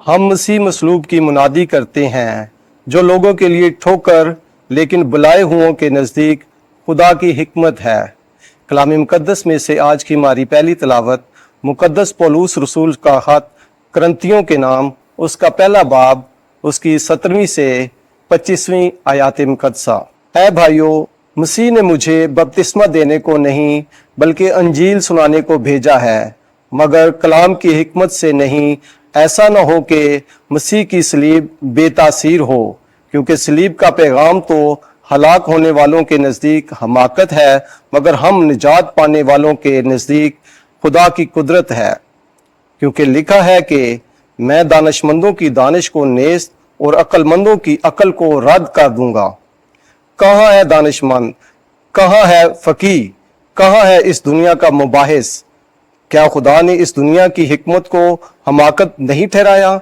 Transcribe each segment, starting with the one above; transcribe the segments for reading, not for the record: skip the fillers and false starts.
हम मसीह मसलूब की मुनादी करते हैं जो लोगों के लिए ठोकर लेकिन बुलाए हुओं के नज़दीक खुदा की हिकमत है। कलाम मुकद्दस में से आज की हमारी पहली तलावत मुकद्दस पौलुस रसूल का ख़त करंथियों के नाम उसका पहला बाब उसकी 17वीं से 25वीं आयात मुकद्दसा। ऐ भाइयों, मसीह ने मुझे बपतिस्मा देने को नहीं बल्कि अंजील सुनाने को भेजा है, मगर कलाम की हिकमत से नहीं, ऐसा न हो कि मसीह की सलीब बेतासीर हो, क्योंकि सलीब का पैगाम तो हलाक होने वालों के नज़दीक हमाकत है, मगर हम निजात पाने वालों के नज़दीक खुदा की कुदरत है। क्योंकि लिखा है कि मैं दानिशमंदों की दानिश को नेस्त और अक्लमंदों की अक्ल को रद्द कर दूंगा। कहाँ है दानिशमंद, कहाँ है फकीह, कहाँ है इस दुनिया का मुबाहिस? क्या खुदा ने इस दुनिया की हिकमत को हमाकत नहीं ठहराया?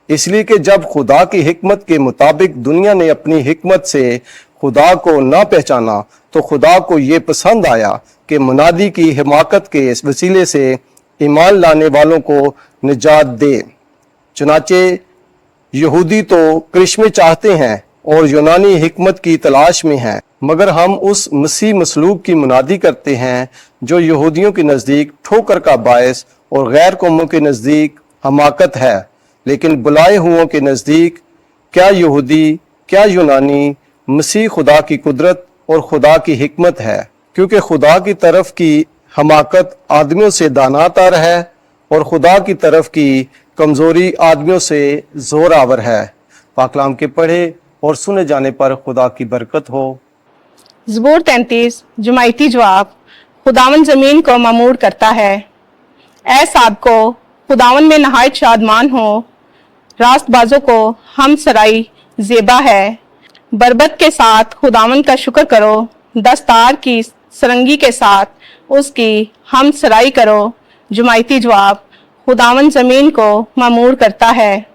इसलिए कि जब खुदा की हिकमत के मुताबिक दुनिया ने अपनी हिकमत से खुदा को ना पहचाना, तो खुदा को ये पसंद आया कि मुनादी की हिमाकत के इस वसीले से ईमान लाने वालों को निजात दे। चुनाचे यहूदी तो करिश्मे चाहते हैं और यूनानी हिकमत की तलाश में हैं, मगर हम उस मसीह मसलूब की मुनादी करते हैं जो यहूदियों के नज़दीक ठोकर का बायस और गैर कौमों के नज़दीक हमाकत है, लेकिन बुलाए हुओं के नज़दीक क्या यहूदी क्या यूनानी मसीह खुदा की कुदरत और खुदा की हिकमत है। क्योंकि खुदा की तरफ की हमाकत आदमियों से दानातर है और खुदा की तरफ की कमज़ोरी आदमियों से ज़ोर आवर है। पाकलाम के पढ़े और सुने जाने पर खुदा की बरकत हो। ज़बूर 33 जुमाइती जवाब। खुदावन ज़मीन को ममूर करता है। ऐ सादको, खुदावन में नहायत शादमान हो। रास्तबाजों को हम सराई ज़ेबा है। बरबत के साथ खुदावन का शुक्र करो, दस्तार की सरंगी के साथ उसकी हम सराई करो। जुमाइती जवाब। खुदावन ज़मीन को ममूर करता है,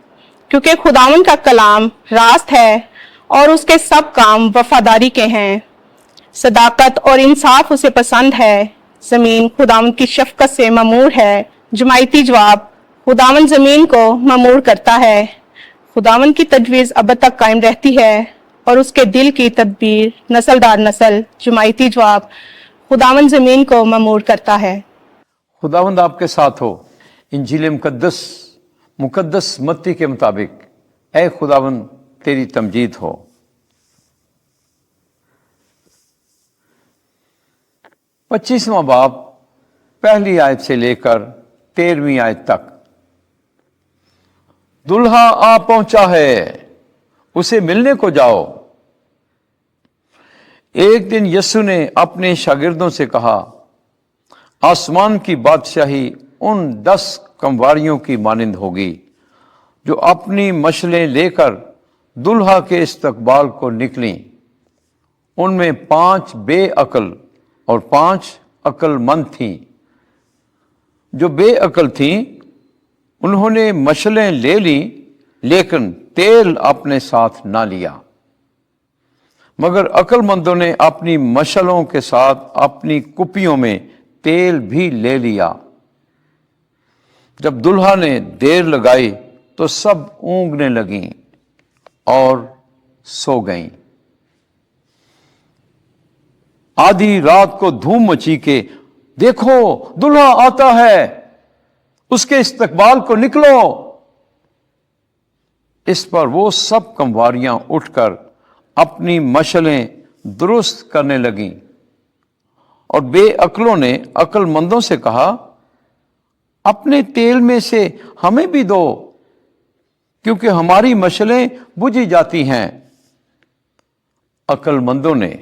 क्योंकि खुदावन का कलाम रास्त है और उसके सब काम वफादारी के हैं। सदाकत और इंसाफ उसे पसंद है। ज़मीन खुदावन की शफकत से ममूर है। जुमाइती जवाब। खुदावन ज़मीन को ममूर करता है। खुदावन की तजवीज़ अब तक कायम रहती है और उसके दिल की तदबीर नस्ल दर नस्ल। जुमाइती जवाब। खुदावन ज़मीन को ममूर करता है। खुदावंद आपके साथ हो। इंजील मुकद्दस मत्ती के मुताबिक ऐ खुदावंद तेरी तमजीद हो। पच्चीसवां बाब पहली आयत से लेकर 13वीं आयत तक। दुल्हा आ पहुंचा है, उसे मिलने को जाओ। एक दिन यीशु ने अपने शागिर्दों से कहा, आसमान की बादशाही उन 10 कंवारियों की मानिंद होगी जो अपनी मशलें लेकर दुल्हा के इस्तकबाल को निकली। उनमें 5 बेअक्ल और 5 अक्लमंद थीं। जो बेअक्ल थीं उन्होंने मशलें ले ली, लेकिन तेल अपने साथ ना लिया। मगर अक्लमंदों ने अपनी मशलों के साथ अपनी कुपियों में तेल भी ले लिया। जब दुल्हा ने देर लगाई तो सब ऊँघने लगीं और सो गईं। आधी रात को धूम मची के, देखो दुल्हा आता है, उसके इस्तकबाल को निकलो। इस पर वो सब कंवारियां उठकर अपनी मशलें दुरुस्त करने लगीं और बेअक्लों ने अक्लमंदों से कहा, अपने तेल में से हमें भी दो, क्योंकि हमारी मशलें बुझी जाती हैं। अक्लमंदों ने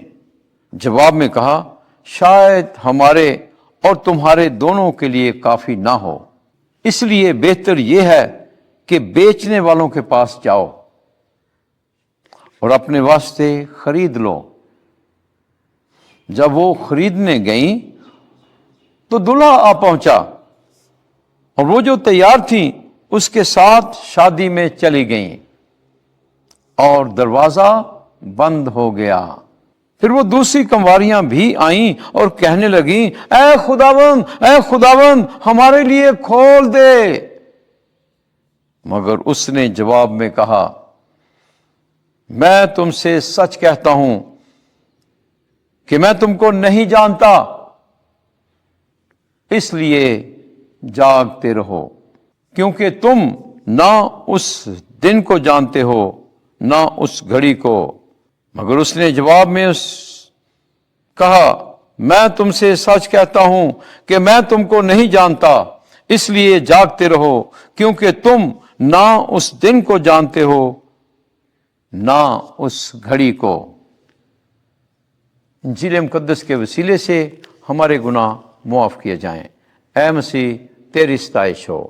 जवाब में कहा, शायद हमारे और तुम्हारे दोनों के लिए काफी ना हो, इसलिए बेहतर यह है कि बेचने वालों के पास जाओ और अपने वास्ते खरीद लो। जब वो खरीदने गईं तो दूल्हा आ पहुंचा और वो जो तैयार थी उसके साथ शादी में चली गईं और दरवाजा बंद हो गया। फिर वो दूसरी कंवारियां भी आईं और कहने लगीं, ऐ खुदावंद हमारे लिए खोल दे। मगर उसने जवाब में कहा, मैं तुमसे सच कहता हूं कि मैं तुमको नहीं जानता, इसलिए जागते रहो, क्योंकि तुम ना उस दिन को जानते हो ना उस घड़ी को। मगर उसने जवाब में कहा, मैं तुमसे सच कहता हूं कि मैं तुमको नहीं जानता, इसलिए जागते रहो, क्योंकि तुम ना उस दिन को जानते हो ना उस घड़ी को। इंजील मुकद्दस के वसीले से हमारे गुनाह मुआफ किए जाएं। ऐ मसीह तेरी सताइश हो।